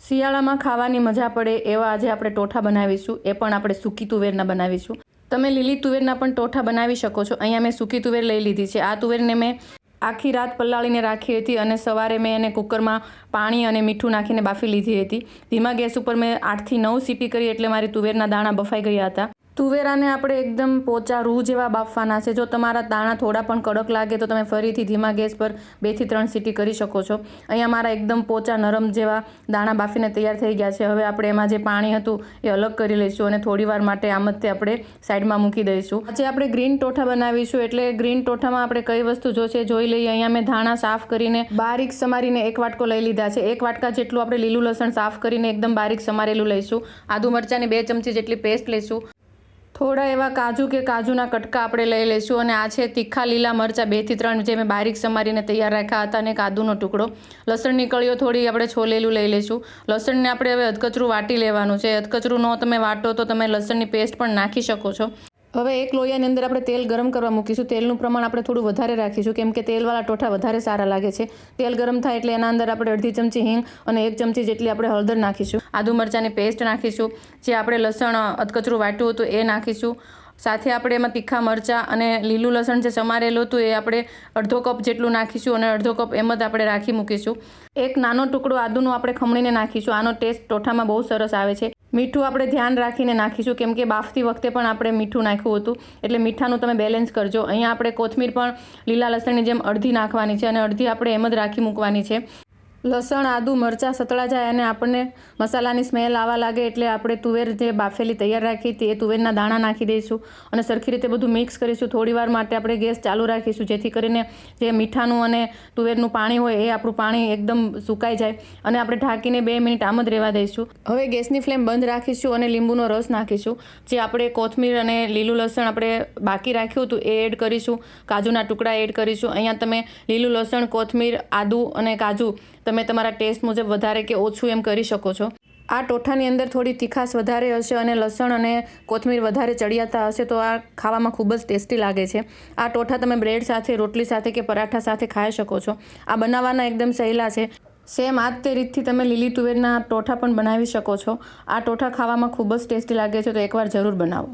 શિયાળામાં ખાવાની મજા પડે એવા આજે આપણે ટોઠા બનાવીશું. એ પણ આપણે સૂકી તુવેરના બનાવીશું. તમે લીલી તુવેરના પણ ટોઠા બનાવી શકો છો. અહીંયા મેં સૂકી તુવેર લઈ લીધી છે. આ તુવેરને મેં આખી રાત પલાળીને રાખી હતી અને સવારે મેં એને કુકરમાં પાણી અને મીઠું નાખીને બાફી લીધી હતી. ધીમા ગેસ ઉપર મેં 8 થી 9 સીટી કરી એટલે મારી તુવેરના દાણા બફાઈ ગયા હતા. તુવેરાને આપણે એકદમ પોચા રૂ જેવા બાફવાના છે. જો તમારા દાણા થોડા પણ કડક લાગે તો તમે ફરીથી ધીમા ગેસ પર 2 થી 3 સીટી કરી શકો છો. અહીંયા મારા એકદમ પોચા નરમ જેવા દાણા બાફીને તૈયાર થઈ ગયા છે. હવે આપણે એમાં જે પાણી હતું એ અલગ કરી લઈશું અને થોડીવાર માટે આમ જ તે આપણે સાઈડમાં મૂકી દઈશું. આજે આપણે ગ્રીન ટોઠા બનાવીશું એટલે ગ્રીન ટોઠામાં આપણે કઈ વસ્તુ જોશે જોઈ લઈએ. અહીંયા મેં ધાણા સાફ કરીને બારીક સમારીને 1 વાટકો લઈ લીધા છે. 1 વાટકા જેટલું આપણે લીલું લસણ સાફ કરીને એકદમ બારીક સમારેલું લઈશું. આદુ મરચાંની 2 ચમચી જેટલી પેસ્ટ લઈશું. થોડા એવા કાજુ કે કાજુના કટકા આપણે લઈ લઈશું અને આ છે તીખા લીલા મરચાં 2 થી 3 જે મેં બારીક સમારીને તૈયાર રાખ્યા હતા અને કાદુનો ટુકડો. લસણની કળીઓ થોડી આપણે છોલેલું લઈ લઈશું. લસણને આપણે હવે અધકચરું વાટી લેવાનું છે. અધકચરું ન તમે વાટો તો તમે લસણની પેસ્ટ પણ નાખી શકો છો. હવે એક લોયાની અંદર આપણે તેલ ગરમ કરવા મૂકીશું. તેલનું પ્રમાણ આપણે થોડું વધારે રાખીશું કેમ કે તેલવાળા ટોઠા વધારે સારા લાગે છે. તેલ ગરમ થાય એટલે એના અંદર આપણે અડધી ચમચી હિંગ અને 1 ચમચી જેટલી આપણે હળદર નાખીશું. આદુ મરચાંની પેસ્ટ નાખીશું. જે આપણે લસણ અધકચરું વાટ્યું હતું એ નાખીશું. સાથે આપણે એમાં તીખા મરચાં અને લીલું લસણ જે સમારેલું હતું એ આપણે અડધો કપ જેટલું નાખીશું અને અડધો કપ એમ જ આપણે રાખી મૂકીશું. એક નાનો ટુકડો આદુનો આપણે ખમણીને નાખીશું. આનો ટેસ્ટ ટોઠામાં બહુ સરસ આવે છે. મીઠું આપણે ધ્યાન રાખીને નાખીશું કેમ કે બાફતી વખતે પણ આપણે મીઠું નાખ્યું હતું એટલે મીઠાનું તમે બેલેન્સ કરજો. અહીંયા આપણે કોથમીર પણ લીલા લસણની જેમ અડધી નાખવાની છે અને અડધી આપણે એમ જ રાખી મૂકવાની છે. લસણ આદુ મરચાં સતળા જાય અને આપણને મસાલાની સ્મેલ આવવા લાગે એટલે આપણે તુવેર જે બાફેલી તૈયાર રાખી હતી એ તુવેરના દાણા નાખી દઈશું અને સરખી રીતે બધું મિક્સ કરીશું. થોડીવાર માટે આપણે ગેસ ચાલુ રાખીશું જેથી કરીને જે મીઠાનું અને તુવેરનું પાણી હોય એ આપણું પાણી એકદમ સુકાઈ જાય અને આપણે ઢાંકીને 2 મિનિટ આમ જ રહેવા દઈશું. હવે ગેસની ફ્લેમ બંધ રાખીશું અને લીંબુનો રસ નાખીશું. જે આપણે કોથમીર અને લીલું લસણ આપણે બાકી રાખ્યું હતું એ એડ કરીશું. કાજુના ટુકડા એડ કરીશું. અહીંયા તમે લીલું લસણ, કોથમીર, આદુ અને કાજુ તમે તમારા ટેસ્ટ મુજબ વધારે કે ઓછું એમ કરી શકો છો. આ ટોઠાની અંદર થોડી તીખાશ વધારે હશે અને લસણ અને કોથમીર વધારે ચડિયાતા હશે તો આ ખાવામાં ખૂબ જ ટેસ્ટી લાગે છે. આ ટોઠા તમે બ્રેડ સાથે, રોટલી સાથે કે પરાઠા સાથે ખાઈ શકો છો. આ બનાવવાના એકદમ સહેલા છે. સેમ આ જ તે રીતથી તમે લીલી તુવેરના ટોઠા પણ બનાવી શકો છો. આ ટોઠા ખાવામાં ખૂબ જ ટેસ્ટી લાગે છે તો એકવાર જરૂર બનાવો.